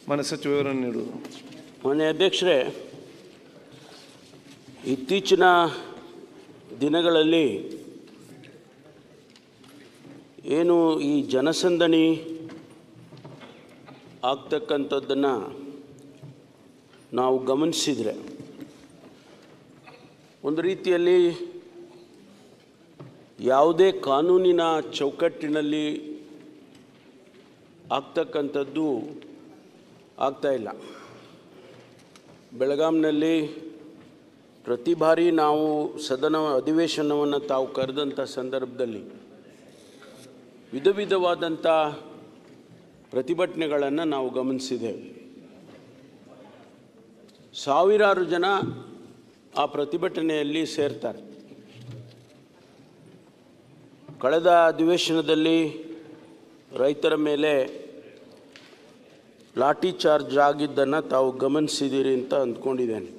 ಮಾನ್ಯ ಸಚಿವ ವಿವರಣೆ ನೀಡುವುದು. ಮಾನ್ಯ ಅಧ್ಯಕ್ಷರೇ, ಇತ್ತೀಚಿನ ದಿನಗಳಲ್ಲಿ ಏನು ಈ ಜನಸಂದಣಿ ಆಗ್ತಕ್ಕಂಥದ್ದನ್ನು ನಾವು ಗಮನಿಸಿದರೆ ಒಂದು ರೀತಿಯಲ್ಲಿ ಯಾವುದೇ ಕಾನೂನಿನ ಚೌಕಟ್ಟಿನಲ್ಲಿ ಆಗ್ತಕ್ಕಂಥದ್ದು ಆಗ್ತಾಯಿಲ್ಲ. ಬೆಳಗಾಂನಲ್ಲಿ ಪ್ರತಿ ಬಾರಿ ನಾವು ಸದನ ಅಧಿವೇಶನವನ್ನು ತಾವು ಕರೆದಂಥ ಸಂದರ್ಭದಲ್ಲಿ ವಿಧ ವಿಧವಾದಂಥ ಪ್ರತಿಭಟನೆಗಳನ್ನು ನಾವು ಗಮನಿಸಿದ್ದೇವೆ. ಸಾವಿರಾರು ಜನ ಆ ಪ್ರತಿಭಟನೆಯಲ್ಲಿ ಸೇರ್ತಾರೆ. ಕಳೆದ ಅಧಿವೇಶನದಲ್ಲಿ ರೈತರ ಮೇಲೆ ಲಾಠಿ ಚಾರ್ಜ್ ಆಗಿದ್ದನ್ನು ತಾವು ಗಮನಿಸಿದ್ದೀರಿ ಅಂತ ಅಂದ್ಕೊಂಡಿದ್ದೇನೆ.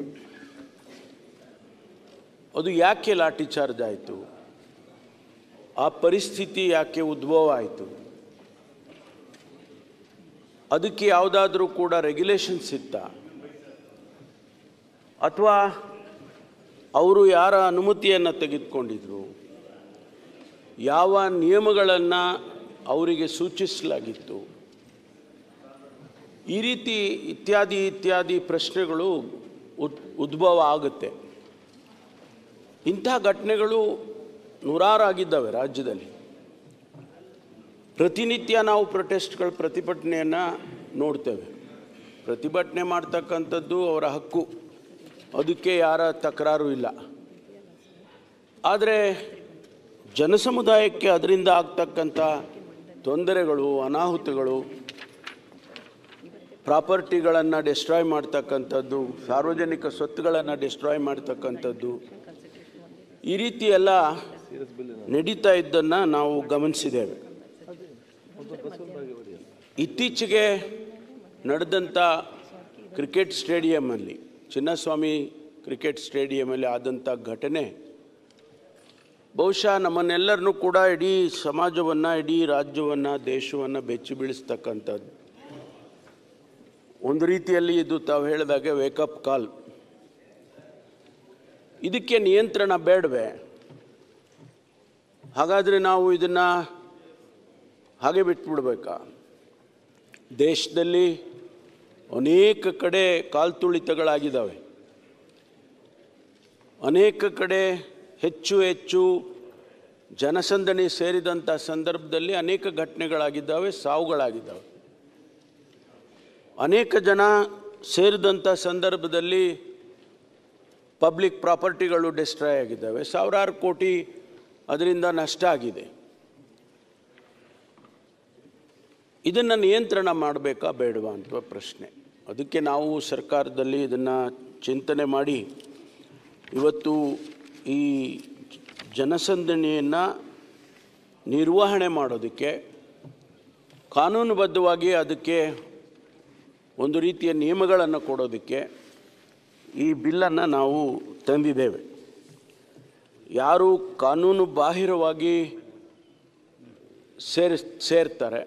ಅದು ಯಾಕೆ ಲಾಠಿ ಚಾರ್ಜ್ ಆಯಿತು? ಆ ಪರಿಸ್ಥಿತಿ ಯಾಕೆ ಉದ್ಭವ ಆಯಿತು? ಅದಕ್ಕೆ ಯಾವುದಾದ್ರೂ ಕೂಡ ರೆಗ್ಯುಲೇಷನ್ಸ್ ಇತ್ತಾ? ಅಥವಾ ಅವರು ಯಾರ ಅನುಮತಿಯನ್ನು ತೆಗೆದುಕೊಂಡಿದ್ರು? ಯಾವ ನಿಯಮಗಳನ್ನು ಅವರಿಗೆ ಸೂಚಿಸಲಾಗಿತ್ತು? ಈ ರೀತಿ ಇತ್ಯಾದಿ ಪ್ರಶ್ನೆಗಳು ಉದ್ಭವ ಆಗುತ್ತೆ. ಇಂಥ ಘಟನೆಗಳು ನೂರಾರು ಆಗಿದ್ದಾವೆ ರಾಜ್ಯದಲ್ಲಿ. ಪ್ರತಿನಿತ್ಯ ನಾವು ಪ್ರತಿಭಟನೆಯನ್ನು ನೋಡ್ತೇವೆ. ಪ್ರತಿಭಟನೆ ಮಾಡ್ತಕ್ಕಂಥದ್ದು ಅವರ ಹಕ್ಕು, ಅದಕ್ಕೆ ಯಾರ ತಕರಾರು ಇಲ್ಲ. ಆದರೆ ಜನಸಮುದಾಯಕ್ಕೆ ಅದರಿಂದ ಆಗ್ತಕ್ಕಂಥ ತೊಂದರೆಗಳು, ಅನಾಹುತಗಳು, ಪ್ರಾಪರ್ಟಿಗಳನ್ನು ಡಿಸ್ಟ್ರಾಯ್ ಮಾಡ್ತಕ್ಕಂಥದ್ದು, ಸಾರ್ವಜನಿಕ ಸ್ವತ್ತುಗಳನ್ನು ಡಿಸ್ಟ್ರಾಯ್ ಮಾಡ್ತಕ್ಕಂಥದ್ದು, ಈ ರೀತಿ ಎಲ್ಲ ನಡೀತಾ ಇದ್ದನ್ನು ನಾವು ಗಮನಿಸಿದ್ದೇವೆ. ಇತ್ತೀಚೆಗೆ ನಡೆದಂಥ ಕ್ರಿಕೆಟ್ ಸ್ಟೇಡಿಯಮಲ್ಲಿ, ಚಿನ್ನಸ್ವಾಮಿ ಕ್ರಿಕೆಟ್ ಸ್ಟೇಡಿಯಮಲ್ಲಿ ಆದಂಥ ಘಟನೆ ಬಹುಶಃ ನಮ್ಮನ್ನೆಲ್ಲರನ್ನೂ ಕೂಡ, ಇಡೀ ಸಮಾಜವನ್ನು, ಇಡೀ ರಾಜ್ಯವನ್ನು, ದೇಶವನ್ನು ಬೆಚ್ಚಿ ಬೀಳಿಸ್ತಕ್ಕಂಥದ್ದು. ಒಂದು ರೀತಿಯಲ್ಲಿ ಇದು ತಾವು ಹೇಳಿದಾಗೆ ವೇಕಪ್ ಕಾಲ್. ಇದಕ್ಕೆ ನಿಯಂತ್ರಣ ಬೇಡವೇ? ಹಾಗಾದರೆ ನಾವು ಇದನ್ನು ಹಾಗೆ ಬಿಟ್ಬಿಡ್ಬೇಕಾ? ದೇಶದಲ್ಲಿ ಅನೇಕ ಕಡೆ ಕಾಲ್ತುಳಿತಗಳಾಗಿದ್ದಾವೆ. ಅನೇಕ ಕಡೆ ಹೆಚ್ಚು ಜನಸಂದಣಿ ಸೇರಿದಂಥ ಸಂದರ್ಭದಲ್ಲಿ ಅನೇಕ ಘಟನೆಗಳಾಗಿದ್ದಾವೆ, ಸಾವುಗಳಾಗಿದ್ದಾವೆ. ಅನೇಕ ಜನ ಸೇರಿದಂಥ ಸಂದರ್ಭದಲ್ಲಿ ಪಬ್ಲಿಕ್ ಪ್ರಾಪರ್ಟಿಗಳು ಡಿಸ್ಟ್ರಾಯ್ ಆಗಿದ್ದಾವೆ. ಸಾವಿರಾರು ಕೋಟಿ ಅದರಿಂದ ನಷ್ಟ ಆಗಿದೆ. ಇದನ್ನು ನಿಯಂತ್ರಣ ಮಾಡಬೇಕಾ ಬೇಡವಾ ಅಂತ ಪ್ರಶ್ನೆ. ಅದಕ್ಕೆ ನಾವು ಸರ್ಕಾರದಲ್ಲಿ ಇದನ್ನು ಚಿಂತನೆ ಮಾಡಿ ಇವತ್ತು ಈ ಜನಸಂದಣಿಯನ್ನು ನಿರ್ವಹಣೆ ಮಾಡೋದಕ್ಕೆ ಕಾನೂನುಬದ್ಧವಾಗಿ ಅದಕ್ಕೆ ಒಂದು ರೀತಿಯ ನಿಯಮಗಳನ್ನು ಕೊಡೋದಕ್ಕೆ ಈ ಬಿಲ್ಲನ್ನು ನಾವು ತಂದಿದ್ದೇವೆ. ಯಾರು ಕಾನೂನು ಬಾಹಿರವಾಗಿ ಸೇರ್ತಾರೆ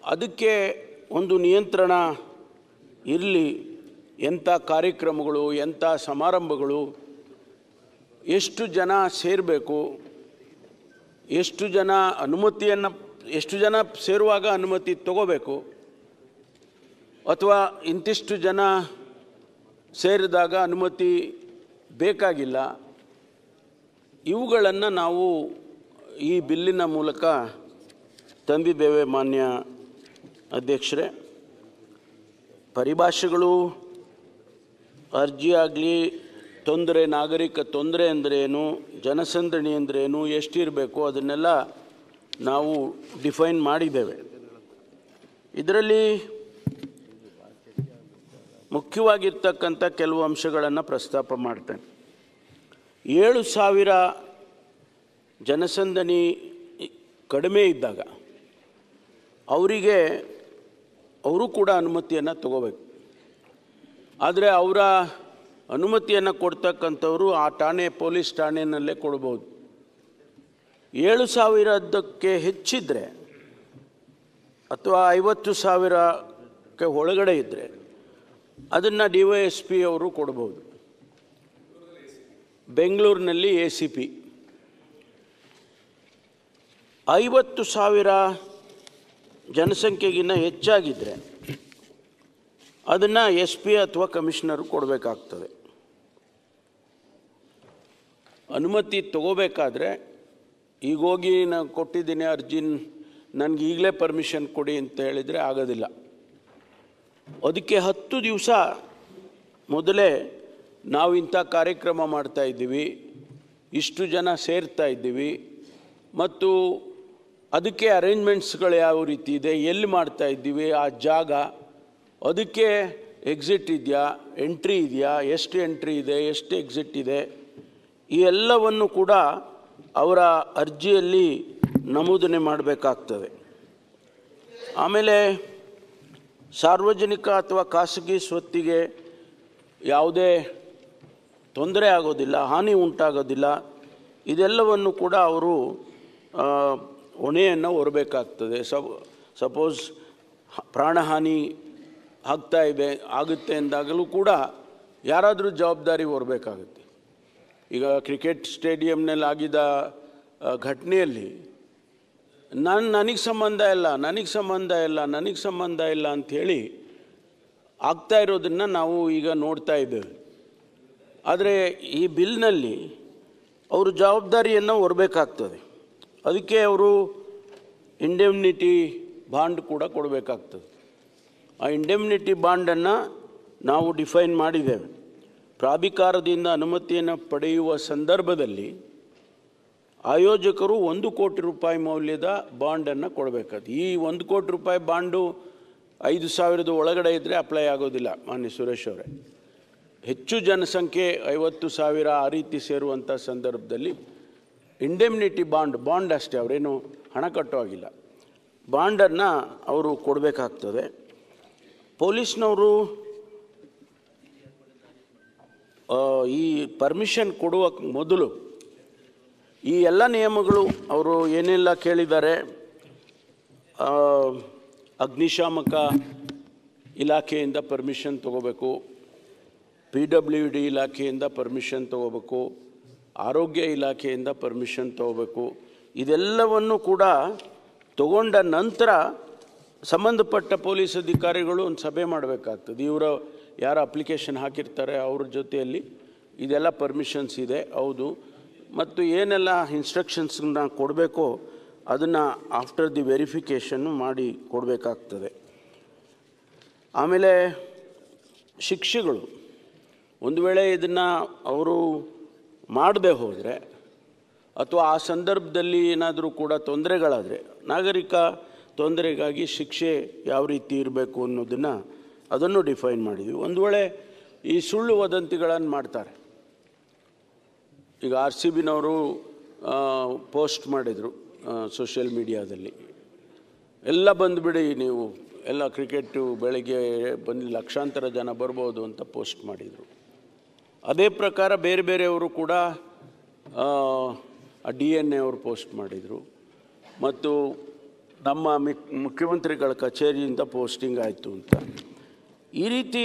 ಅದಕ್ಕೆ ಒಂದು ನಿಯಂತ್ರಣ ಇರಲಿ. ಎಂಥ ಕಾರ್ಯಕ್ರಮಗಳು, ಎಂಥ ಸಮಾರಂಭಗಳು, ಎಷ್ಟು ಜನ ಸೇರಬೇಕು, ಎಷ್ಟು ಜನ ಸೇರುವಾಗ ಅನುಮತಿ ತಗೋಬೇಕು, ಅಥವಾ ಇಂತಿಷ್ಟು ಜನ ಸೇರಿದಾಗ ಅನುಮತಿ ಬೇಕಾಗಿಲ್ಲ, ಇವುಗಳನ್ನು ನಾವು ಈ ಬಿಲ್ಲಿನ ಮೂಲಕ ತಂದಿದ್ದೇವೆ. ಮಾನ್ಯ ಅಧ್ಯಕ್ಷರೇ, ಪರಿಭಾಷೆಗಳು, ಅರ್ಜಿ ಆಗಲಿ, ತೊಂದರೆ, ನಾಗರಿಕ ತೊಂದರೆ ಅಂದ್ರೇನು, ಜನಸಂದಣಿ ಅಂದ್ರೇನು, ಎಷ್ಟಿರಬೇಕು, ಅದನ್ನೆಲ್ಲ ನಾವು ಡಿಫೈನ್ ಮಾಡಿದ್ದೇವೆ. ಇದರಲ್ಲಿ ಮುಖ್ಯವಾಗಿರ್ತಕ್ಕಂಥ ಕೆಲವು ಅಂಶಗಳನ್ನು ಪ್ರಸ್ತಾಪ ಮಾಡ್ತೇನೆ. 7,000 ಜನಸಂದಣಿ ಕಡಿಮೆ ಇದ್ದಾಗ ಅವರು ಕೂಡ ಅನುಮತಿಯನ್ನು ತಗೋಬೇಕು. ಆದರೆ ಅವರ ಅನುಮತಿಯನ್ನು ಕೊಡ್ತಕ್ಕಂಥವರು ಆ ಠಾಣೆ, ಪೊಲೀಸ್ ಠಾಣೆಯಲ್ಲೇ ಕೊಡ್ಬೋದು. 7,000ಕ್ಕೆ ಹೆಚ್ಚಿದ್ರೆ ಅಥವಾ 50,000ಕ್ಕೆ ಒಳಗಡೆ ಇದ್ದರೆ ಅದನ್ನು DYSP ಅವರು ಕೊಡ್ಬೋದು. ಬೆಂಗಳೂರಿನಲ್ಲಿ ACP 50,000 ಜನಸಂಖ್ಯೆಗಿಂತ ಹೆಚ್ಚಾಗಿದ್ದರೆ ಅದನ್ನು SP ಅಥವಾ ಕಮಿಷನರು ಕೊಡಬೇಕಾಗ್ತದೆ. ಅನುಮತಿ ತಗೋಬೇಕಾದ್ರೆ ಈಗ ಹೋಗಿ ನಾನು ಕೊಟ್ಟಿದ್ದೀನಿ ಅರ್ಜಿ, ನನಗೆ ಈಗಲೇ ಪರ್ಮಿಷನ್ ಕೊಡಿ ಅಂತ ಹೇಳಿದರೆ ಆಗೋದಿಲ್ಲ. ಅದಕ್ಕೆ 10 ದಿವಸ ಮೊದಲೇ ನಾವು ಇಂಥ ಕಾರ್ಯಕ್ರಮ ಮಾಡ್ತಾಯಿದ್ದೀವಿ, ಇಷ್ಟು ಜನ ಸೇರ್ತಾ ಇದ್ದೀವಿ ಮತ್ತು ಅದಕ್ಕೆ ಅರೇಂಜ್ಮೆಂಟ್ಸ್ಗಳು ಯಾವ ರೀತಿ ಇದೆ, ಎಲ್ಲಿ ಮಾಡ್ತಾ ಇದ್ದೀವಿ, ಆ ಜಾಗ, ಅದಕ್ಕೆ ಎಕ್ಸಿಟ್ ಇದೆಯಾ, ಎಂಟ್ರಿ ಇದೆಯಾ, ಎಷ್ಟು ಎಂಟ್ರಿ ಇದೆ, ಎಷ್ಟು ಎಕ್ಸಿಟ್ ಇದೆ, ಈ ಎಲ್ಲವನ್ನು ಕೂಡ ಅವರ ಅರ್ಜಿಯಲ್ಲಿ ನಮೂದನೆ ಮಾಡಬೇಕಾಗ್ತದೆ. ಆಮೇಲೆ ಸಾರ್ವಜನಿಕ ಅಥವಾ ಖಾಸಗಿ ಸ್ವತ್ತಿಗೆ ಯಾವುದೇ ತೊಂದರೆ ಆಗೋದಿಲ್ಲ, ಹಾನಿ ಉಂಟಾಗೋದಿಲ್ಲ, ಇದೆಲ್ಲವನ್ನು ಕೂಡ ಅವರು ಹೊಣೆಯನ್ನು ಹೊರಬೇಕಾಗ್ತದೆ. ಸಪೋಸ್ ಪ್ರಾಣಹಾನಿ ಆಗುತ್ತೆ ಎಂದಾಗಲೂ ಕೂಡ ಯಾರಾದರೂ ಜವಾಬ್ದಾರಿ ಹೊರಬೇಕಾಗುತ್ತೆ. ಈಗ ಕ್ರಿಕೆಟ್ ಸ್ಟೇಡಿಯಂನಲ್ಲಿ ಆಗಿದ್ದ ಘಟನೆಯಲ್ಲಿ ನನಗೆ ಸಂಬಂಧ ಇಲ್ಲ ಅಂಥೇಳಿ ಆಗ್ತಾ ಇರೋದನ್ನು ನಾವು ಈಗ ನೋಡ್ತಾ ಇದ್ದೇವೆ. ಆದರೆ ಈ ಬಿಲ್ನಲ್ಲಿ ಅವರು ಜವಾಬ್ದಾರಿಯನ್ನು ಹೊರಬೇಕಾಗ್ತದೆ. ಅದಕ್ಕೆ ಅವರು ಇಂಡೆಮ್ನಿಟಿ ಬಾಂಡ್ ಕೂಡ ಕೊಡಬೇಕಾಗ್ತದೆ. ಆ ಇಂಡೆಮ್ನಿಟಿ ಬಾಂಡನ್ನು ನಾವು ಡಿಫೈನ್ ಮಾಡಿದ್ದೇವೆ. ಪ್ರಾಧಿಕಾರದಿಂದ ಅನುಮತಿಯನ್ನು ಪಡೆಯುವ ಸಂದರ್ಭದಲ್ಲಿ ಆಯೋಜಕರು 1 ಕೋಟಿ ರೂಪಾಯಿ ಮೌಲ್ಯದ ಬಾಂಡನ್ನು ಕೊಡಬೇಕಾದ. ಈ 1 ಕೋಟಿ ರೂಪಾಯಿ ಬಾಂಡು 5,000 ಒಳಗಡೆ ಇದ್ದರೆ ಅಪ್ಲೈ ಆಗೋದಿಲ್ಲ. ಮಾನ್ಯ ಸುರೇಶ್ ಅವರೇ, ಹೆಚ್ಚು ಜನಸಂಖ್ಯೆ 50,000 ಆ ರೀತಿ ಸೇರುವಂಥ ಸಂದರ್ಭದಲ್ಲಿ ಇಂಡೆಮ್ನಿಟಿ ಬಾಂಡ್ ಅಷ್ಟೇ, ಅವರೇನು ಹಣ ಕಟ್ಟುವಾಗಿಲ್ಲ, ಬಾಂಡನ್ನು ಅವರು ಕೊಡಬೇಕಾಗ್ತದೆ. ಪೊಲೀಸ್ನವರು ಈ ಪರ್ಮಿಷನ್ ಕೊಡುವ ಮೊದಲು ಈ ಎಲ್ಲ ನಿಯಮಗಳು ಅವರು ಏನೆಲ್ಲ ಕೇಳಿದ್ದಾರೆ, ಅಗ್ನಿಶಾಮಕ ಇಲಾಖೆಯಿಂದ ಪರ್ಮಿಷನ್ ತಗೋಬೇಕು, PWD ಇಲಾಖೆಯಿಂದ ಪರ್ಮಿಷನ್ ತಗೋಬೇಕು, ಆರೋಗ್ಯ ಇಲಾಖೆಯಿಂದ ಪರ್ಮಿಷನ್ ತಗೋಬೇಕು. ಇದೆಲ್ಲವನ್ನು ಕೂಡ ತಗೊಂಡ ನಂತರ ಸಂಬಂಧಪಟ್ಟ ಪೊಲೀಸ್ ಅಧಿಕಾರಿಗಳು ಒಂದು ಸಭೆ ಮಾಡಬೇಕಾಗ್ತದೆ. ಇವರು ಯಾರು ಅಪ್ಲಿಕೇಶನ್ ಹಾಕಿರ್ತಾರೆ ಅವ್ರ ಜೊತೆಯಲ್ಲಿ ಇದೆಲ್ಲ ಪರ್ಮಿಷನ್ಸ್ ಇದೆ ಹೌದು, ಮತ್ತು ಏನೆಲ್ಲ ಇನ್ಸ್ಟ್ರಕ್ಷನ್ಸನ್ನ ಕೊಡಬೇಕೋ ಅದನ್ನು ಆಫ್ಟರ್ ದಿ ವೆರಿಫಿಕೇಷನ್ನು ಮಾಡಿ ಕೊಡಬೇಕಾಗ್ತದೆ. ಆಮೇಲೆ ಶಿಕ್ಷೆಗಳು, ಒಂದು ವೇಳೆ ಇದನ್ನು ಅವರು ಮಾಡದೆ ಹೋದರೆ ಅಥವಾ ಆ ಸಂದರ್ಭದಲ್ಲಿ ಏನಾದರೂ ಕೂಡ ತೊಂದರೆಗಳಾದರೆ ನಾಗರಿಕ ತೊಂದರೆಗಾಗಿ ಶಿಕ್ಷೆ ಯಾವ ರೀತಿ ಇರಬೇಕು ಅದನ್ನು ಡಿಫೈನ್ ಮಾಡಿದ್ವಿ. ಒಂದು ವೇಳೆ ಈ ಸುಳ್ಳು ವದಂತಿಗಳನ್ನು ಮಾಡ್ತಾರೆ, ಈಗ RCBನವರು ಪೋಸ್ಟ್ ಮಾಡಿದರು ಸೋಷಿಯಲ್ ಮೀಡಿಯಾದಲ್ಲಿ, ಎಲ್ಲ ಬಂದುಬಿಡಿ ನೀವು ಎಲ್ಲ ಕ್ರಿಕೆಟು ಬೆಳಗ್ಗೆ ಬಂದು ಲಕ್ಷಾಂತರ ಜನ ಬರ್ಬೋದು ಅಂತ ಪೋಸ್ಟ್ ಮಾಡಿದರು. ಅದೇ ಪ್ರಕಾರ ಬೇರೆ ಬೇರೆಯವರು ಕೂಡ DNA ಅವರು ಪೋಸ್ಟ್ ಮಾಡಿದರು ಮತ್ತು ನಮ್ಮ ಮುಖ್ಯಮಂತ್ರಿಗಳ ಕಚೇರಿಯಿಂದ ಪೋಸ್ಟಿಂಗ್ ಆಯಿತು ಅಂತ. ಈ ರೀತಿ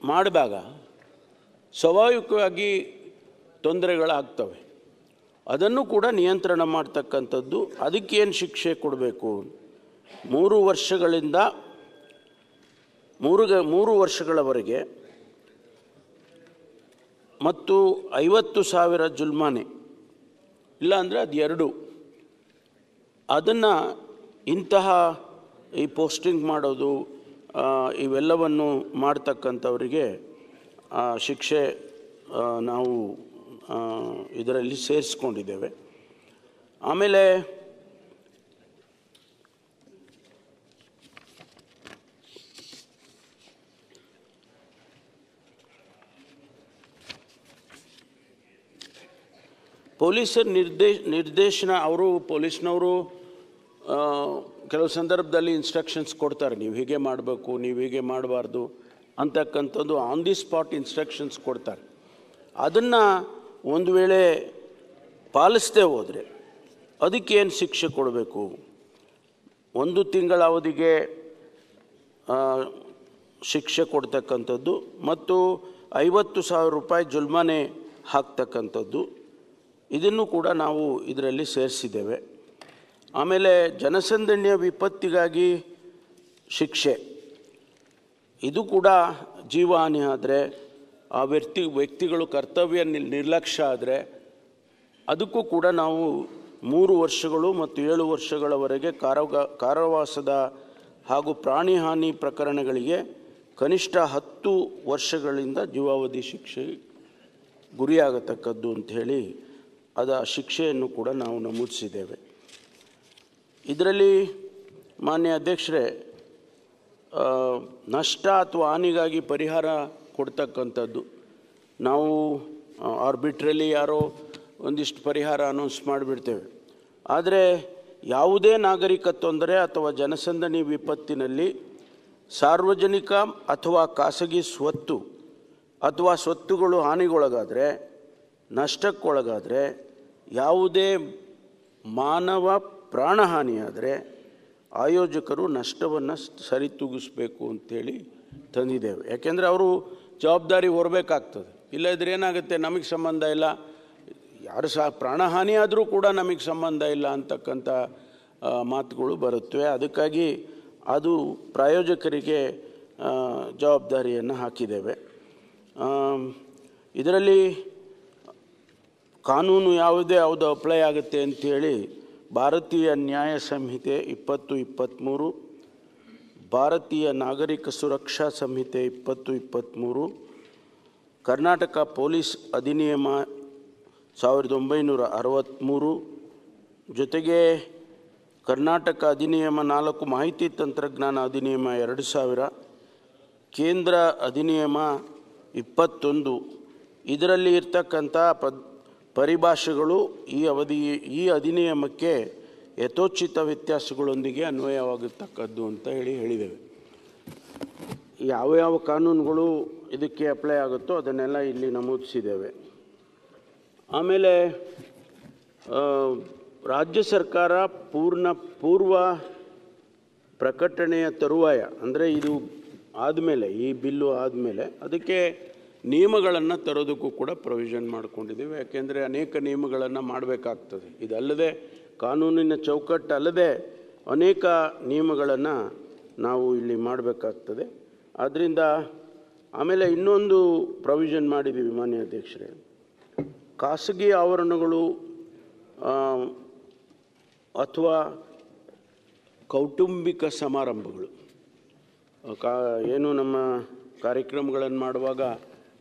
ಮಾಡಿದಾಗ ಸ್ವಾಭಾವಿಕವಾಗಿ ತೊಂದರೆಗಳಾಗ್ತವೆ. ಅದನ್ನು ಕೂಡ ನಿಯಂತ್ರಣ ಮಾಡ್ತಕ್ಕಂಥದ್ದು. ಅದಕ್ಕೇನು ಶಿಕ್ಷೆ ಕೊಡಬೇಕು, 3 ವರ್ಷಗಳಿಂದ 3 ವರ್ಷಗಳವರೆಗೆ ಮತ್ತು 50,000 ಜುಲ್ಮಾನೆ, ಇಲ್ಲ ಅಂದರೆ ಅದು 2. ಅದನ್ನು ಇಂತಹ ಈ ಪೋಸ್ಟಿಂಗ್ ಮಾಡೋದು ಇವೆಲ್ಲವನ್ನು ಮಾಡ್ತಕ್ಕಂಥವರಿಗೆ ಶಿಕ್ಷೆ ನಾವು ಇದರಲ್ಲಿ ಸೇರಿಸ್ಕೊಂಡಿದ್ದೇವೆ. ಆಮೇಲೆ ಪೊಲೀಸರ ನಿರ್ದೇಶನ, ಅವರು ಪೊಲೀಸ್ನವರು ಕೆಲವು ಸಂದರ್ಭದಲ್ಲಿ ಇನ್ಸ್ಟ್ರಕ್ಷನ್ಸ್ ಕೊಡ್ತಾರೆ, ನೀವು ಹೀಗೆ ಮಾಡಬೇಕು, ನೀವು ಹೀಗೆ ಮಾಡಬಾರ್ದು ಅಂತಕ್ಕಂಥದ್ದು ಆನ್ ದಿ ಸ್ಪಾಟ್ ಇನ್ಸ್ಟ್ರಕ್ಷನ್ಸ್ ಕೊಡ್ತಾರೆ. ಅದನ್ನು ಒಂದು ವೇಳೆ ಪಾಲಿಸದೆ ಹೋದರೆ ಅದಕ್ಕೇನು ಶಿಕ್ಷೆ ಕೊಡಬೇಕು, 1 ತಿಂಗಳ ಅವಧಿಗೆ ಶಿಕ್ಷೆ ಕೊಡ್ತಕ್ಕಂಥದ್ದು ಮತ್ತು 50,000 ರೂಪಾಯಿ ಜುಲ್ಮಾನೆ ಹಾಕ್ತಕ್ಕಂಥದ್ದು, ಇದನ್ನು ಕೂಡ ನಾವು ಇದರಲ್ಲಿ ಸೇರಿಸಿದ್ದೇವೆ. ಆಮೇಲೆ ಜನಸಂದಣಿಯ ವಿಪತ್ತಿಗಾಗಿ ಶಿಕ್ಷೆ, ಇದು ಕೂಡ ಜೀವಹಾನಿ ಆದರೆ, ಆ ವ್ಯಕ್ತಿಗಳು ಕರ್ತವ್ಯ ನಿರ್ಲಕ್ಷ್ಯ ಆದರೆ ಅದಕ್ಕೂ ಕೂಡ ನಾವು 3 ವರ್ಷಗಳು ಮತ್ತು 7 ವರ್ಷಗಳವರೆಗೆ ಕಾರಾವಾಸದ ಹಾಗೂ ಪ್ರಾಣಿಹಾನಿ ಪ್ರಕರಣಗಳಿಗೆ ಕನಿಷ್ಠ 10 ವರ್ಷಗಳಿಂದ ಜೀವಾವಧಿ ಶಿಕ್ಷೆ ಗುರಿಯಾಗತಕ್ಕದ್ದು ಅಂಥೇಳಿ ಶಿಕ್ಷೆಯನ್ನು ಕೂಡ ನಾವು ನಮೂದಿಸಿದ್ದೇವೆ. ಇದರಲ್ಲಿ ಮಾನ್ಯ ಅಧ್ಯಕ್ಷರೇ, ನಷ್ಟ ಅಥವಾ ಹಾನಿಗಾಗಿ ಪರಿಹಾರ ಕೊಡ್ತಕ್ಕಂಥದ್ದು, ನಾವು ಆರ್ಬಿಟ್ರಲಿ ಯಾರೋ ಒಂದಿಷ್ಟು ಪರಿಹಾರ ಅನೌನ್ಸ್ ಮಾಡಿಬಿಡ್ತೇವೆ. ಆದರೆ ಯಾವುದೇ ನಾಗರಿಕ ತೊಂದರೆ ಅಥವಾ ಜನಸಂದಣಿ ವಿಪತ್ತಿನಲ್ಲಿ ಸಾರ್ವಜನಿಕ ಅಥವಾ ಖಾಸಗಿ ಸ್ವತ್ತು ಅಥವಾ ಸ್ವತ್ತುಗಳು ಹಾನಿಗೊಳಗಾದರೆ, ನಷ್ಟಕ್ಕೊಳಗಾದರೆ, ಯಾವುದೇ ಮಾನವ ಪ್ರಾಣಹಾನಿಯಾದರೆ ಆಯೋಜಕರು ನಷ್ಟವನ್ನು ಸರಿತೂಗಿಸಬೇಕು ಅಂತೇಳಿ ತಂದಿದ್ದೇವೆ. ಯಾಕೆಂದರೆ ಅವರು ಜವಾಬ್ದಾರಿ ಹೊರಬೇಕಾಗ್ತದೆ. ಇಲ್ಲದಿದ್ದರೆ ಏನಾಗುತ್ತೆ, ನಮಗೆ ಸಂಬಂಧ ಇಲ್ಲ, ಯಾರು ಸಹ ಪ್ರಾಣಹಾನಿ ಆದರೂ ಕೂಡ ನಮಗೆ ಸಂಬಂಧ ಇಲ್ಲ ಅಂತಕ್ಕಂಥ ಮಾತುಗಳು ಬರುತ್ತವೆ. ಅದಕ್ಕಾಗಿ ಅದು ಪ್ರಾಯೋಜಕರಿಗೆ ಜವಾಬ್ದಾರಿಯನ್ನು ಹಾಕಿದ್ದೇವೆ. ಇದರಲ್ಲಿ ಕಾನೂನು ಯಾವುದು ಅಪ್ಲೈ ಆಗುತ್ತೆ ಅಂಥೇಳಿ ಭಾರತೀಯ ನ್ಯಾಯ ಸಂಹಿತೆ 2023, ಭಾರತೀಯ ನಾಗರಿಕ ಸುರಕ್ಷಾ ಸಂಹಿತೆ 2023, ಕರ್ನಾಟಕ ಪೊಲೀಸ್ ಅಧಿನಿಯಮ 1963, ಜೊತೆಗೆ ಕರ್ನಾಟಕ ಅಧಿನಿಯಮ 4 ಮಾಹಿತಿ ತಂತ್ರಜ್ಞಾನ ಅಧಿನಿಯಮ 2000, ಕೇಂದ್ರ ಅಧಿನಿಯಮ 21, ಇದರಲ್ಲಿ ಇರ್ತಕ್ಕಂಥ ಪರಿಭಾಷೆಗಳು ಈ ಅಧಿನಿಯಮಕ್ಕೆ ಯಥೋಚಿತ ವ್ಯತ್ಯಾಸಗಳೊಂದಿಗೆ ಅನ್ವಯವಾಗತಕ್ಕದ್ದು ಅಂತ ಹೇಳಿದ್ದೇವೆ. ಯಾವ ಕಾನೂನುಗಳು ಇದಕ್ಕೆ ಅಪ್ಲೈ ಆಗುತ್ತೋ ಅದನ್ನೆಲ್ಲ ಇಲ್ಲಿ ನಮೂದಿಸಿದ್ದೇವೆ. ಆಮೇಲೆ ರಾಜ್ಯ ಸರ್ಕಾರ ಪೂರ್ವ ಪ್ರಕಟಣೆಯ ತರುವಾಯ, ಅಂದರೆ ಇದು ಆದಮೇಲೆ, ಈ ಬಿಲ್ಲು ಆದಮೇಲೆ ಅದಕ್ಕೆ ನಿಯಮಗಳನ್ನು ತರೋದಕ್ಕೂ ಕೂಡ ಪ್ರೊವಿಷನ್ ಮಾಡ್ಕೊಂಡಿದ್ದೀವಿ. ಯಾಕೆಂದರೆ ಅನೇಕ ನಿಯಮಗಳನ್ನು ಮಾಡಬೇಕಾಗ್ತದೆ. ಇದಲ್ಲದೆ ಕಾನೂನಿನ ಚೌಕಟ್ಟಲ್ಲದೆ ಅನೇಕ ನಿಯಮಗಳನ್ನು ನಾವು ಇಲ್ಲಿ ಮಾಡಬೇಕಾಗ್ತದೆ. ಆದ್ದರಿಂದ ಆಮೇಲೆ ಇನ್ನೊಂದು ಪ್ರೊವಿಷನ್ ಮಾಡಿದ್ದೀವಿ ಮಾನ್ಯ ಅಧ್ಯಕ್ಷರೇ, ಖಾಸಗಿ ಆವರಣಗಳು ಅಥವಾ ಕೌಟುಂಬಿಕ ಸಮಾರಂಭಗಳು, ಏನು ನಮ್ಮ ಕಾರ್ಯಕ್ರಮಗಳನ್ನು ಮಾಡುವಾಗ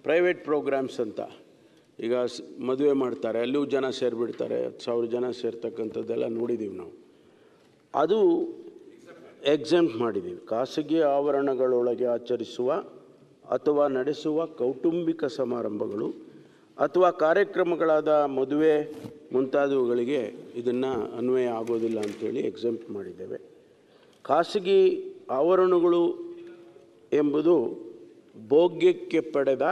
ಪ್ರೈವೇಟ್ ಪ್ರೋಗ್ರಾಮ್ಸ್ ಅಂತ, ಈಗ ಮದುವೆ ಮಾಡ್ತಾರೆ, ಅಲ್ಲೂ ಜನ ಸೇರಿಬಿಡ್ತಾರೆ, 10,000 ಜನ ಸೇರ್ತಕ್ಕಂಥದ್ದೆಲ್ಲ ನೋಡಿದ್ದೀವಿ ನಾವು. ಅದು ಎಕ್ಸೆಂಪ್ಟ್ ಮಾಡಿದ್ದೀವಿ. ಖಾಸಗಿ ಆವರಣಗಳೊಳಗೆ ಆಚರಿಸುವ ಅಥವಾ ನಡೆಸುವ ಕೌಟುಂಬಿಕ ಸಮಾರಂಭಗಳು ಅಥವಾ ಕಾರ್ಯಕ್ರಮಗಳಾದ ಮದುವೆ ಮುಂತಾದವುಗಳಿಗೆ ಇದನ್ನು ಅನ್ವಯ ಆಗೋದಿಲ್ಲ ಅಂಥೇಳಿ ಎಕ್ಸೆಂಪ್ಟ್ ಮಾಡಿದ್ದೇವೆ. ಖಾಸಗಿ ಆವರಣಗಳು ಎಂಬುದು ಭೋಗ್ಯಕ್ಕೆ ಪಡೆದ,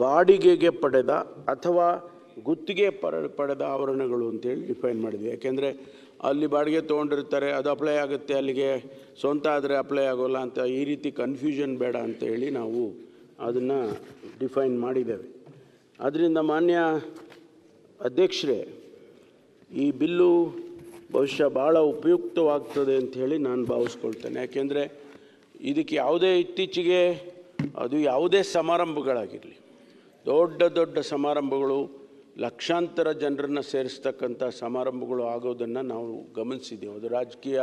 ಬಾಡಿಗೆಗೆ ಪಡೆದ ಅಥವಾ ಗುತ್ತಿಗೆ ಪಡೆದ ಆವರಣಗಳು ಅಂತೇಳಿ ಡಿಫೈನ್ ಮಾಡಿದ್ವಿ. ಯಾಕೆಂದರೆ ಅಲ್ಲಿ ಬಾಡಿಗೆ ತೊಗೊಂಡಿರ್ತಾರೆ, ಅದು ಅಪ್ಲೈ ಆಗುತ್ತೆ, ಅಲ್ಲಿಗೆ ಸ್ವಂತ ಆದರೆ ಅಪ್ಲೈ ಆಗೋಲ್ಲ ಅಂತ, ಈ ರೀತಿ ಕನ್ಫ್ಯೂಷನ್ ಬೇಡ ಅಂತೇಳಿ ನಾವು ಅದನ್ನು ಡಿಫೈನ್ ಮಾಡಿದ್ದೇವೆ. ಆದ್ದರಿಂದ ಮಾನ್ಯ ಅಧ್ಯಕ್ಷರೇ, ಈ ಬಿಲ್ಲು ಬಹುಶಃ ಭಾಳ ಉಪಯುಕ್ತವಾಗ್ತದೆ ಅಂಥೇಳಿ ನಾನು ಭಾವಿಸ್ಕೊಳ್ತೇನೆ. ಯಾಕೆಂದರೆ ಇದಕ್ಕೆ ಇತ್ತೀಚೆಗೆ ಅದು ಯಾವುದೇ ಸಮಾರಂಭಗಳಾಗಿರಲಿ, ದೊಡ್ಡ ಸಮಾರಂಭಗಳು, ಲಕ್ಷಾಂತರ ಜನರನ್ನು ಸೇರಿಸ್ತಕ್ಕಂಥ ಸಮಾರಂಭಗಳು ಆಗೋದನ್ನು ನಾವು ಗಮನಿಸಿದ್ದೀವಿ. ಅದು ರಾಜಕೀಯ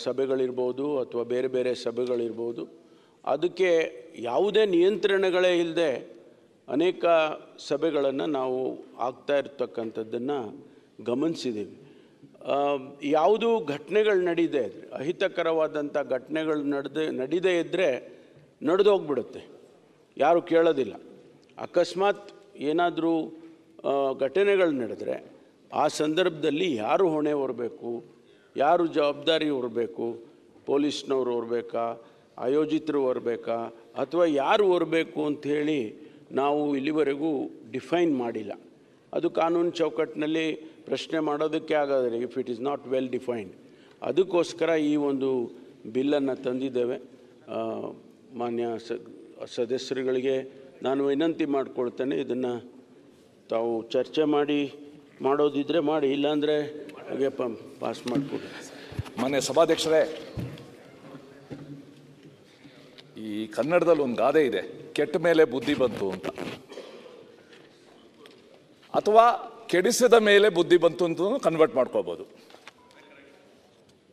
ಸಭೆಗಳಿರ್ಬೋದು ಅಥವಾ ಬೇರೆ ಸಭೆಗಳಿರ್ಬೋದು, ಅದಕ್ಕೆ ಯಾವುದೇ ನಿಯಂತ್ರಣಗಳೇ ಇಲ್ಲದೆ ಅನೇಕ ಸಭೆಗಳನ್ನು ನಾವು ಆಗ್ತಾ ಇರ್ತಕ್ಕಂಥದ್ದನ್ನು ಗಮನಿಸಿದ್ದೀವಿ. ಯಾವುದು ಘಟನೆಗಳು ನಡೀದೇ ಇದ್ದರೆ, ಅಹಿತಕರವಾದಂಥ ಘಟನೆಗಳು ನಡೀದೇ ಇದ್ದರೆ ನಡೆದೋಗ್ಬಿಡುತ್ತೆ, ಯಾರು ಕೇಳೋದಿಲ್ಲ. ಅಕಸ್ಮಾತ್ ಏನಾದರೂ ಘಟನೆಗಳು ನಡೆದರೆ ಆ ಸಂದರ್ಭದಲ್ಲಿ ಯಾರು ಹೊಣೆ ಹೊರಬೇಕು, ಯಾರು ಜವಾಬ್ದಾರಿ ಹೊರಬೇಕು, ಪೊಲೀಸ್ನವರು ಹೊರಬೇಕಾ, ಆಯೋಜಿತರು ಹೊರಬೇಕಾ, ಅಥವಾ ಯಾರು ಹೊರಬೇಕು ಅಂಥೇಳಿ ನಾವು ಇಲ್ಲಿವರೆಗೂ ಡಿಫೈನ್ ಮಾಡಿಲ್ಲ. ಅದು ಕಾನೂನು ಚೌಕಟ್ಟಿನಲ್ಲಿ ಪ್ರಶ್ನೆ ಮಾಡೋದಕ್ಕೆ ಆಗೋದಿಲ್ಲ if it is not well defined. ಅದಕ್ಕೋಸ್ಕರ ಈ ಒಂದು ಬಿಲ್ಲನ್ನು ತಂದಿದ್ದೇವೆ. ಮಾನ್ಯ ಸದಸ್ಯರುಗಳಿಗೆ ನಾನು ವಿನಂತಿ ಮಾಡಿಕೊಳ್ತೇನೆ, ಇದನ್ನು ತಾವು ಚರ್ಚೆ ಮಾಡೋದಿದ್ದರೆ ಮಾಡಿ, ಇಲ್ಲಾಂದರೆ ಹಾಗೆ ಪಾಸ್ ಮಾಡಿಕೊಡಿ. ಮಾನ್ಯ ಸಭಾಧ್ಯಕ್ಷರೇ, ಈ ಕನ್ನಡದಲ್ಲಿ ಒಂದು ಗಾದೆ ಇದೆ, ಕೆಟ್ಟ ಮೇಲೆ ಬುದ್ಧಿ ಬಂತು ಅಂತ, ಅಥವಾ ಕೆಡಿಸಿದ ಮೇಲೆ ಬುದ್ಧಿ ಬಂತು ಅಂತ ಕನ್ವರ್ಟ್ ಮಾಡ್ಕೋಬಹುದು.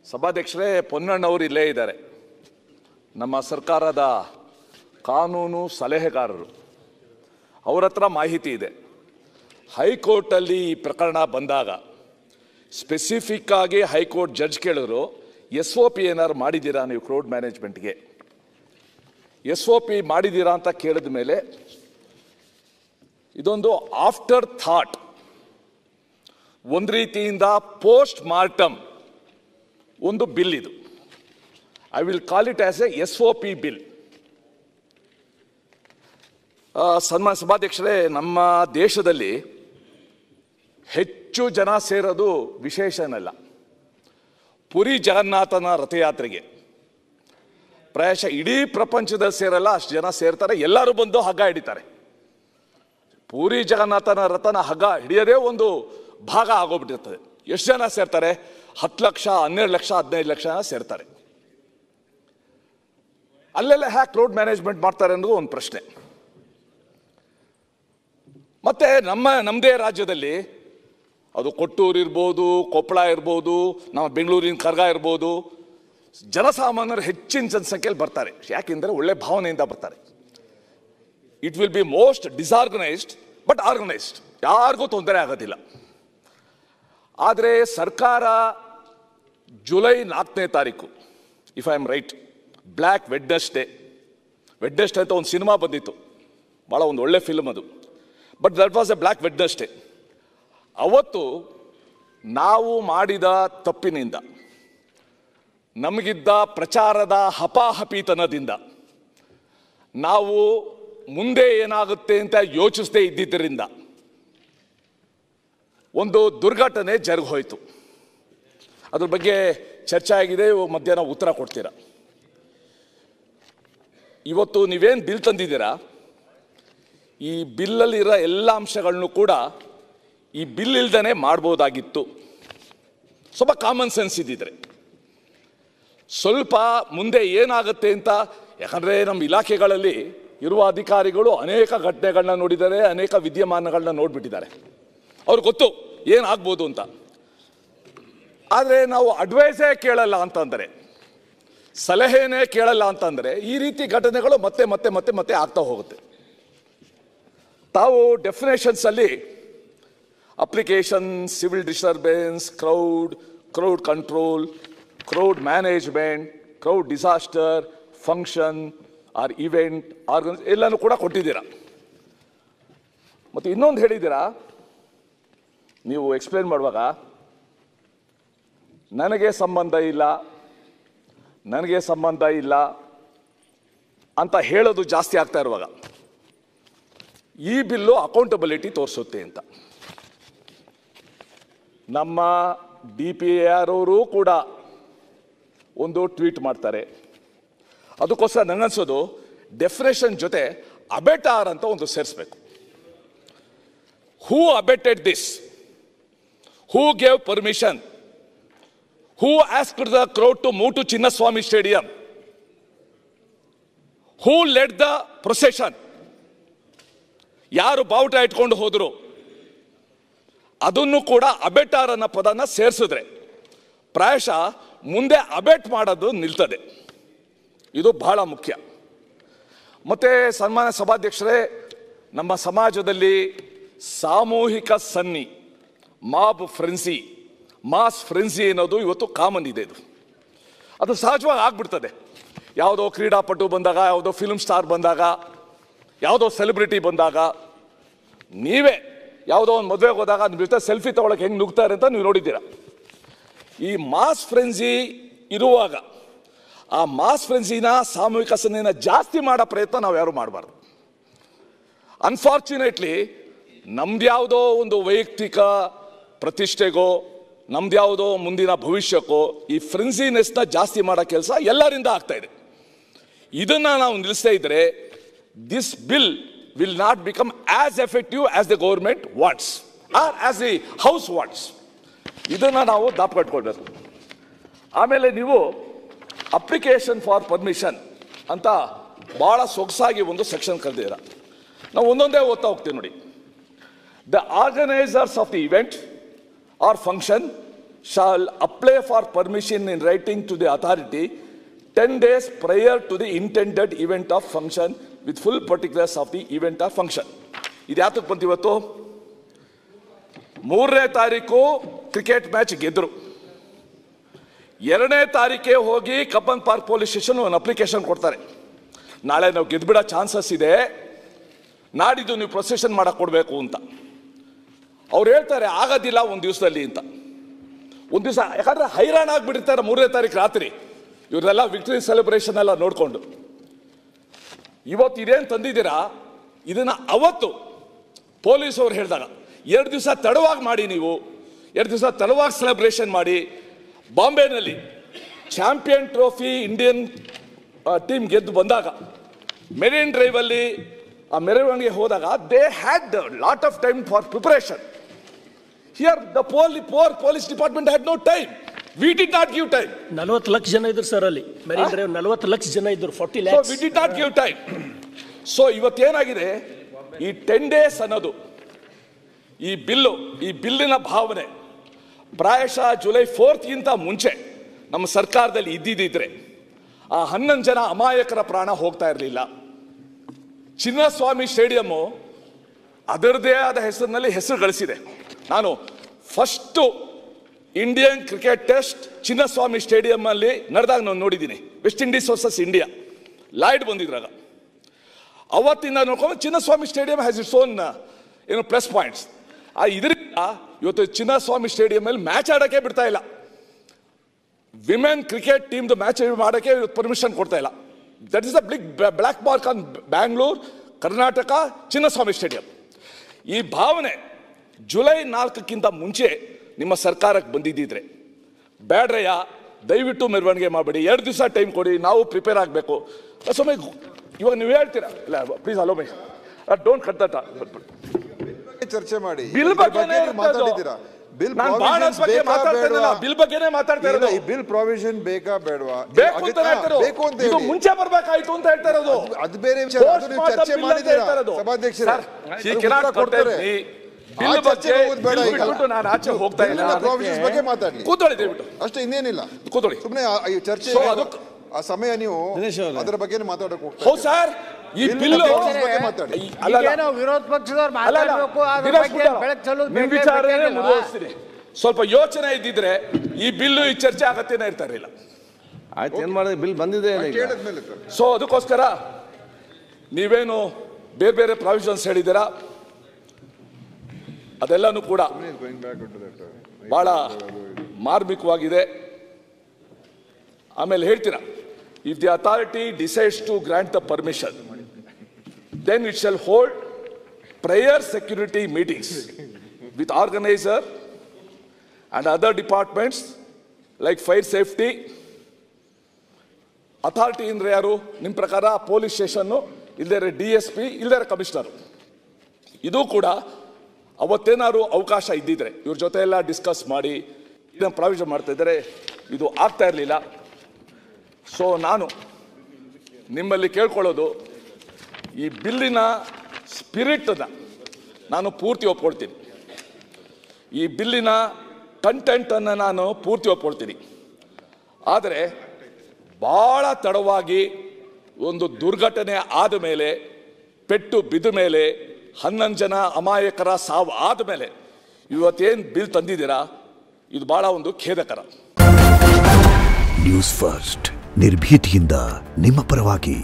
ಸಭಾಧ್ಯಕ್ಷರೇ, ಪೊನ್ನಣ್ಣವರು ಇಲ್ಲೇ ಇದ್ದಾರೆ, ನಮ್ಮ ಸರ್ಕಾರದ ಕಾನೂನು ಸಲಹೆಗಾರರು. ಅವರ ಹತ್ರ ಮಾಹಿತಿ ಇದೆ. ಹೈಕೋರ್ಟಲ್ಲಿ ಈ ಪ್ರಕರಣ ಬಂದಾಗ ಸ್ಪೆಸಿಫಿಕ್ ಆಗಿ ಹೈಕೋರ್ಟ್ ಜಡ್ಜ್ ಕೇಳಿದ್ರು, SOP ಏನಾದ್ರು ಮಾಡಿದ್ದೀರಾ ನೀವು ಕ್ರೌಡ್ ಮ್ಯಾನೇಜ್ಮೆಂಟ್ಗೆ? SOP ಮಾಡಿದ್ದೀರಾ ಅಂತ ಕೇಳಿದ ಮೇಲೆ ಇದೊಂದು ಆಫ್ಟರ್ ಥಾಟ್, ಒಂದು ರೀತಿಯಿಂದ ಪೋಸ್ಟ್ ಮಾರ್ಟಮ್ ಒಂದು ಬಿಲ್ ಇದು. I will call it as A SOP bill. ಸನ್ಮಾನ್ಯ ಸಭಾಧ್ಯಕ್ಷರೇ, ನಮ್ಮ ದೇಶದಲ್ಲಿ ಹೆಚ್ಚು ಜನ ಸೇರೋದು ವಿಶೇಷನಲ್ಲ. ಪುರಿ ಜಗನ್ನಾಥನ ರಥಯಾತ್ರೆಗೆ ಪ್ರಾಯಶಃ ಇಡೀ ಪ್ರಪಂಚದಲ್ಲಿ ಸೇರಲ್ಲ, ಅಷ್ಟು ಜನ ಸೇರ್ತಾರೆ. ಎಲ್ಲರೂ ಬಂದು ಹಗ್ಗ ಹಿಡಿತಾರೆ. ಪೂರಿ ಜಗನ್ನಾಥನ ರಥನ ಹಗ್ಗ ಹಿಡಿಯೋದೇ ಒಂದು ಭಾಗ ಆಗೋಗ್ಬಿಟ್ಟಿರ್ತದೆ. ಎಷ್ಟು ಜನ ಸೇರ್ತಾರೆ? 10 ಲಕ್ಷ, 12 ಲಕ್ಷ, 15 ಲಕ್ಷ ಜನ ಸೇರ್ತಾರೆ. ಅಲ್ಲೆಲ್ಲ ಹ್ಯಾಕ್ ಕ್ರೌಡ್ ಮ್ಯಾನೇಜ್ಮೆಂಟ್ ಮಾಡ್ತಾರೆ ಅನ್ನೋದು ಒಂದು ಪ್ರಶ್ನೆ. ಮತ್ತೆ ನಮ್ಮದೇ ರಾಜ್ಯದಲ್ಲಿ ಅದು ಕೊಟ್ಟೂರು ಇರ್ಬೋದು, ಕೊಪ್ಪಳ ಇರ್ಬೋದು, ನಮ್ಮ ಬೆಂಗಳೂರಿನ ಕರ್ಗ ಇರ್ಬೋದು, ಜನಸಾಮಾನ್ಯರು ಹೆಚ್ಚಿನ ಜನಸಂಖ್ಯೆಯಲ್ಲಿ ಬರ್ತಾರೆ. ಯಾಕೆಂದರೆ ಒಳ್ಳೆ ಭಾವನೆಯಿಂದ ಬರ್ತಾರೆ. It will be most disorganised but organised, ಯಾರಿಗೂ ತೊಂದರೆ ಆಗೋದಿಲ್ಲ. ಆದರೆ ಸರ್ಕಾರ ಜುಲೈ 4ನೇ ತಾರೀಕು, if I am right, black Wednesday ಅಂತ ಒಂದು ಸಿನಿಮಾ ಬಂದಿತ್ತು, ಭಾಳ ಒಂದು ಒಳ್ಳೆ ಫಿಲ್ಮ್ ಅದು. But that was a black Wednesday. ಅವತ್ತು ನಾವು ಮಾಡಿದ ತಪ್ಪಿನಿಂದ, ನಮಗಿದ್ದ ಪ್ರಚಾರದ ಹಪಾಹಪಿತನದಿಂದ, ನಾವು ಮುಂದೆ ಏನಾಗುತ್ತೆ ಅಂತ ಯೋಚಿಸದೇ ಇದ್ದಿದ್ದರಿಂದ ಒಂದು ದುರ್ಘಟನೆ ಜರುಗೋಯ್ತು. ಅದ್ರ ಬಗ್ಗೆ ಚರ್ಚೆ ಆಗಿದೆ. ಮಧ್ಯಾಹ್ನ ಉತ್ತರ ಕೊಡ್ತೀರಾ. ಇವತ್ತು ನೀವೇನು ಬಿಲ್ ತಂದಿದ್ದೀರಾ, ಈ ಬಿಲ್ಲಲ್ಲಿರೋ ಎಲ್ಲ ಅಂಶಗಳನ್ನು ಕೂಡ ಈ ಬಿಲ್ ಇಲ್ದೇ ಮಾಡ್ಬೋದಾಗಿತ್ತು. ಸ್ವಲ್ಪ ಕಾಮನ್ ಸೆನ್ಸ್ ಇದ್ದಿದ್ರೆ, ಸ್ವಲ್ಪ ಮುಂದೆ ಏನಾಗುತ್ತೆ ಅಂತ. ಯಾಕಂದರೆ ನಮ್ಮ ಇಲಾಖೆಗಳಲ್ಲಿ ಇರುವ ಅಧಿಕಾರಿಗಳು ಅನೇಕ ಘಟನೆಗಳನ್ನ ನೋಡಿದ್ದಾರೆ, ಅನೇಕ ವಿದ್ಯಮಾನಗಳನ್ನ ನೋಡಿಬಿಟ್ಟಿದ್ದಾರೆ. ಅವ್ರಿಗೆ ಗೊತ್ತು ಏನಾಗ್ಬೋದು ಅಂತ. ಆದರೆ ನಾವು ಅಡ್ವೈಸೇ ಕೇಳಲ್ಲ ಅಂತಂದರೆ, ಸಲಹೆನೇ ಕೇಳಲ್ಲ ಅಂತಂದರೆ, ಈ ರೀತಿ ಘಟನೆಗಳು ಮತ್ತೆ ಮತ್ತೆ ಮತ್ತೆ ಮತ್ತೆ ಆಗ್ತಾ ಹೋಗುತ್ತೆ. ತಾವು ಡೆಫಿನೇಷನ್ಸಲ್ಲಿ application, civil disturbance, crowd control, crowd management, crowd disaster, function or event, ಎಲ್ಲನೂ ಕೂಡ ಕೊಟ್ಟಿದ್ದೀರಾ. ಮತ್ತು ಇನ್ನೊಂದು ಹೇಳಿದ್ದೀರಾ ನೀವು ಎಕ್ಸ್ಪ್ಲೇನ್ ಮಾಡುವಾಗ, ನನಗೆ ಸಂಬಂಧ ಇಲ್ಲ ಅಂತ ಹೇಳೋದು ಜಾಸ್ತಿ ಆಗ್ತಾ ಇರುವಾಗ ಈ ಬಿಲ್ಲು ಅಕೌಂಟಬಿಲಿಟಿ ತೋರಿಸುತ್ತೆ ಅಂತ. ನಮ್ಮ DPAR ಅವರು ಕೂಡ ಒಂದು ಟ್ವೀಟ್ ಮಾಡ್ತಾರೆ. ಅದಕ್ಕೋಸ್ಕರ ನನಗನ್ಸೋದು ಡೆಫಿನೇಷನ್ ಜೊತೆ ಅಬೆಟಾರ್ ಅಂತ ಒಂದು ಸೇರಿಸಬೇಕು. Who abetted this, who gave permission, who asked the crowd to move to Chinnaswamy stadium, who led the procession, ಯಾರು ಬಾವುಟ ಇಟ್ಕೊಂಡು ಹೋದ್ರು, ಅದನ್ನು ಕೂಡ ಅಬೆಟಾರ್ ಅನ್ನೋ ಪದನ ಸೇರಿಸಿದ್ರೆ ಪ್ರಾಯಶಃ ಮುಂದೆ ಅಬೆಟ್ ಮಾಡೋದು ನಿಲ್ತದೆ. ಇದು ಬಹಳ ಮುಖ್ಯ. ಮತ್ತೆ ಸನ್ಮಾನ್ಯ ಸಭಾಧ್ಯಕ್ಷರೇ, ನಮ್ಮ ಸಮಾಜದಲ್ಲಿ ಸಾಮೂಹಿಕ ಸನ್ನಿ, ಮಾಸ್ ಫ್ರೆನ್ಸಿ ಅನ್ನೋದು ಇವತ್ತು ಕಾಮನ್ ಇದೆ. ಅದು ಸಹಜವಾಗಿ ಆಗ್ಬಿಡ್ತದೆ. ಯಾವುದೋ ಕ್ರೀಡಾಪಟು ಬಂದಾಗ, ಯಾವುದೋ ಫಿಲ್ಮ್ ಸ್ಟಾರ್ ಬಂದಾಗ, ಯಾವುದೋ ಸೆಲೆಬ್ರಿಟಿ ಬಂದಾಗ, ನೀವೇ ಯಾವುದೋ ಒಂದು ಮದುವೆಗೆ ಹೋದಾಗ ನಿಮ್ಮ ಜೊತೆ ಸೆಲ್ಫಿ ತೊಗೊಳಕ್ಕೆ ಹೆಂಗೆ ನುಗ್ತಾರೆ ಅಂತ ನೀವು ನೋಡಿದ್ದೀರಾ. ಈ ಮಾಸ್ ಫ್ರೆನ್ಸಿ ಇರುವಾಗ ಆ ಮಾಸ್ ಫ್ರೆನ್ಸಿನ, ಸಾಮೂಹಿಕ ಸನ್ನಿನ ಜಾಸ್ತಿ ಮಾಡೋ ಪ್ರಯತ್ನ ನಾವು ಯಾರು ಮಾಡಬಾರ್ದು. ಅನ್ಫಾರ್ಚುನೇಟ್ಲಿ ನಮ್ದು ಯಾವುದೋ ಒಂದು ವೈಯಕ್ತಿಕ ಪ್ರತಿಷ್ಠೆಗೋ ನಮ್ದು ಯಾವುದೋ ಮುಂದಿನ ಭವಿಷ್ಯಕ್ಕೋ ಈ ಫ್ರೆನ್ಸಿನೆಸ್ನ ಜಾಸ್ತಿ ಮಾಡೋ ಕೆಲಸ ಎಲ್ಲರಿಂದ ಆಗ್ತಾ ಇದೆ. ಇದನ್ನು ನಾವು ನಿಲ್ಲಿಸ್ತಾ ಇದ್ರೆ this bill will not become as effective as the government wants or as the house wants. ಇದನ್ನು ನಾವು ದಾಪಕಟ್ಕೊಳ್ಬೇಕು. ಆಮೇಲೆ ನೀವು ಅಪ್ಲಿಕೇಶನ್ ಫಾರ್ ಪರ್ಮಿಷನ್ ಅಂತ ಭಾಳ ಸೊಗಸಾಗಿ ಒಂದು ಸೆಕ್ಷನ್ ಕರೆದಿದ್ದೀರ. ನಾವು ಒಂದೊಂದೇ ಓದ್ತಾ ಹೋಗ್ತೀವಿ ನೋಡಿ. The organisers of the event or function shall apply for permission in writing to the authority 10 days prior to the intended event of function with full particulars of the event or function. ಇದು ಯಾತಕ್ಕೆ ಬಂತು ಇವತ್ತು? 3ನೇ ತಾರೀಕು cricket match ಗೆದ್ರು, 2ನೇ ತಾರೀಕೆ ಹೋಗಿ Cubbon park police station ಒಂದು application ಕೊಡ್ತಾರೆ. ನಾಳೆ ನಾವು ಗೆದ್ಬಿಡೋ ಚಾನ್ಸಸ್ ಇದೆ, ನಾಡಿದ್ದು ನೀವು ಪ್ರೊಸೆಷನ್ ಮಾಡಕ್ಕೆ ಕೊಡಬೇಕು ಅಂತ. ಅವ್ರು ಹೇಳ್ತಾರೆ ಆಗೋದಿಲ್ಲ ಒಂದು ದಿವಸದಲ್ಲಿ ಅಂತ. ಒಂದು ದಿವಸ ಯಾಕಂದ್ರೆ ಹೈರಾಣ ಆಗಿಬಿಟ್ಟಿರ್ತಾರೆ 3ನೇ ತಾರೀಕು ರಾತ್ರಿ ಇವರೆಲ್ಲ ವಿಕ್ಟರಿ ಸೆಲೆಬ್ರೇಷನ್ ಎಲ್ಲ ನೋಡಿಕೊಂಡು. ಇವತ್ತು ಇದೇನು ತಂದಿದ್ದೀರಾ ಇದನ್ನು ಅವತ್ತು ಪೊಲೀಸ್ ಅವ್ರು ಹೇಳಿದಾಗ 2 ದಿವಸ ತಡವಾಗಿ ಮಾಡಿ, ನೀವು 2 ದಿವಸ ತಡವಾಗಿ ಸೆಲೆಬ್ರೇಷನ್ ಮಾಡಿ. ಬಾಂಬೆನಲ್ಲಿ ಚಾಂಪಿಯನ್ ಟ್ರೋಫಿ ಇಂಡಿಯನ್ ಟೀಮ್ ಗೆದ್ದು ಬಂದಾಗ ಮೆರಿನ್ ಡ್ರೈವಲ್ಲಿ ಆ ಮೆರವಣಿಗೆ ಹೋದಾಗ they had lot of time for preparation. Here the police department had no time. We did not give time. 40 ಲಕ್ಷ ಜನ ಇದ್ರು ಸರ್ ಅಲ್ಲಿ ಮೆರಿನ್ ಡ್ರೈವ್. 40 ಲಕ್ಷ ಜನ ಇದ್ರು, 40 lakhs. So we did not give time. So ಇವತ್ತೇನಾಗಿದೆ, ಈ 10 days ಅನ್ನೋದು ಈ ಬಿಲ್ಲಿನ ಭಾವನೆ ಪ್ರಾಯಶಃ ಜುಲೈ 4th ಮುಂಚೆ ನಮ್ಮ ಸರ್ಕಾರದಲ್ಲಿ ಇದ್ದಿದ್ದಿದ್ರೆ ಆ 11 ಜನ ಅಮಾಯಕರ ಪ್ರಾಣ ಹೋಗ್ತಾ ಇರಲಿಲ್ಲ. ಚಿನ್ನಸ್ವಾಮಿ ಸ್ಟೇಡಿಯಮ್ಮು ಅದರದೇ ಆದ ಹೆಸರಿನಲ್ಲಿ ಹೆಸರು ಗಳಿಸಿದೆ. ನಾನು first Indian cricket test Chinnaswamy stadium ಅಲ್ಲಿ ನಡೆದಾಗ ನಾನು ನೋಡಿದ್ದೀನಿ. West Indies versus India Lloyd ಬಂದಿದ್ರಾಗ. ಅವತ್ತಿಂದ ನೋಡ್ಕೊಂಡು Chinnaswamy stadium has its own plus points. ಇದರಿಂದ ಇವತ್ತು ಚಿನ್ನಸ್ವಾಮಿ ಸ್ಟೇಡಿಯಂ ಅಲ್ಲಿ ಮ್ಯಾಚ್ ಆಡೋಕ್ಕೆ ಬಿಡ್ತಾ ಇಲ್ಲ. ವಿಮೆನ್ ಕ್ರಿಕೆಟ್ ಟೀಮ್ದು ಮ್ಯಾಚ್ ಮಾಡೋಕ್ಕೆ ಪರ್ಮಿಷನ್ ಕೊಡ್ತಾ ಇಲ್ಲ. That is the big black mark on Bangalore, Karnataka, Chinnaswamy stadium. ಈ ಭಾವನೆ ಜುಲೈ 4ಕ್ಕಿಂತ ಮುಂಚೆ ನಿಮ್ಮ ಸರ್ಕಾರಕ್ಕೆ ಬಂದಿದ್ದಿದ್ರೆ ಬೇಡ್ರಯ್ಯ, ದಯವಿಟ್ಟು ಮೆರವಣಿಗೆ ಮಾಡಬೇಡಿ, 2 ದಿವಸ ಟೈಮ್ ಕೊಡಿ, ನಾವು ಪ್ರಿಪೇರ್ ಆಗಬೇಕು. ಸೊಮ್ಮೆ ಇವಾಗ ನೀವು ಹೇಳ್ತೀರಾ, ಇಲ್ಲ please hello my don't cut that. ಚರ್ಚೆ ಮಾಡಿ ಬಿಲ್ ಬಗ್ಗೆ ಮಾತಾಡಿದ್ದೀರಾ? ಬಿಲ್ ಪ್ರಾವಿಷನ್ ಬೇಕಾ ಬೇಡವಾ? ಬೇಕು ಅಂತ ಇದು ಮುಂಚೆ ಬರ್ಬೇಕಾಯ್ತು ಅಂತ ಹೇಳ್ತಾ ಇರೋದು. ಅದು ಬೇರೆ ವಿಷಯ. ಚರ್ಚೆ ಮಾಡಿದ್ದೀರಾ ಸಭಾಧ್ಯಕ್ಷರೇ? ನಾನು ಆಚೆ ಹೋಗ್ತಾ ಇಲ್ಲ, ಪ್ರಾವಿಷನ್ಸ್ ಬಗ್ಗೆ ಮಾತಾಡಿ. ಕೂತ್ಕೊಳ್ಳಿ ದಯವಿಟ್ಟು, ಅಷ್ಟೇ, ಇನ್ನೇನಿಲ್ಲ. ಕೂತ್ಕೊಳ್ಳಿ. ಸುಮ್ಮನೆ ಚರ್ಚೆ ಆ ಸಮಯ ನೀವು ಅದರ ಬಗ್ಗೆ ಮಾತಾಡಕ್ ಹೋಗ್ತಾ. ಹೌದು ಸರ್, ಈ ಬಿಲ್ ಮಾತಾಡಿ. ವಿರೋಧ ಪಕ್ಷದವ್ರು ಮಾತಾಡಬೇಕು, ಸ್ವಲ್ಪ ಯೋಚನೆ ಇದ್ದಿದ್ರೆ ಈ ಬಿಲ್ಲು ಈ ಚರ್ಚೆ ಆಗತ್ತೇನೆ ಇರ್ತಾ ಇರಲಿಲ್ಲ. ಆಯ್ತು, ಏನ್ ಮಾಡಿದ್ರೆ ಬಿಲ್ ಬಂದಿದೆ. ಸೊ ಅದಕ್ಕೋಸ್ಕರ ನೀವೇನು ಬೇರೆ ಬೇರೆ ಪ್ರಾವಿಷನ್ಸ್ ಹೇಳಿದ್ದೀರಾ ಅದೆಲ್ಲನೂ ಕೂಡ ಬಹಳ ಮಾರ್ಮಿಕವಾಗಿದೆ. ಆಮೇಲೆ ಹೇಳ್ತೀರಾ, if the authority decides to grant the permission then it shall hold prior security meetings with organizer and other departments like fire safety. Authority ಅಂದ್ರೆ ಯಾರು? ನಿಮ್ಮ ಪ್ರಕಾರ ಪೊಲೀಸ್ ಸ್ಟೇಷನ್ನು, ಇಲ್ಲದೇ DSP, ಇಲ್ಲದೇ ಕಮಿಷನರ್. ಇದು ಕೂಡ ಅವತ್ತೇನಾದ್ರು ಅವಕಾಶ ಇದ್ದಿದ್ರೆ ಇವ್ರ ಜೊತೆ ಎಲ್ಲ ಡಿಸ್ಕಸ್ ಮಾಡಿ ಇದನ್ನು ಪ್ರಾವಿಷನ್ ಮಾಡ್ತಾ ಇದ್ದಾರೆ, ಇದು ಆಗ್ತಾ ಇರಲಿಲ್ಲ. ಸೊ ನಾನು ನಿಮ್ಮಲ್ಲಿ ಕೇಳ್ಕೊಳ್ಳೋದು, ಈ ಬಿಲ್ಲಿನ ಸ್ಪಿರಿಟನ್ನು ನಾನು ಪೂರ್ತಿ ಒಪ್ಕೊಳ್ತೀನಿ, ಈ ಬಿಲ್ಲಿನ ಕಂಟೆಂಟನ್ನು ನಾನು ಪೂರ್ತಿ ಒಪ್ಕೊಳ್ತೀನಿ. ಆದರೆ ಭಾಳ ತಡವಾಗಿ ಒಂದು ದುರ್ಘಟನೆ ಆದ ಮೇಲೆ, ಪೆಟ್ಟು ಬಿದ್ದ ಮೇಲೆ, 11 ಜನ ಅಮಾಯಕರ ಸಾವು ಆದಮೇಲೆ ಇವತ್ತೇನು ಬಿಲ್ ತಂದಿದ್ದೀರಾ, ಇದು ಭಾಳ ಒಂದು ಖೇದಕರ. ನ್ಯೂಸ್ ಫಸ್ಟ್ ನಿರ್ಭೀತಿಯಿಂದ ನಿಮ್ಮ ಪರವಾಗಿ.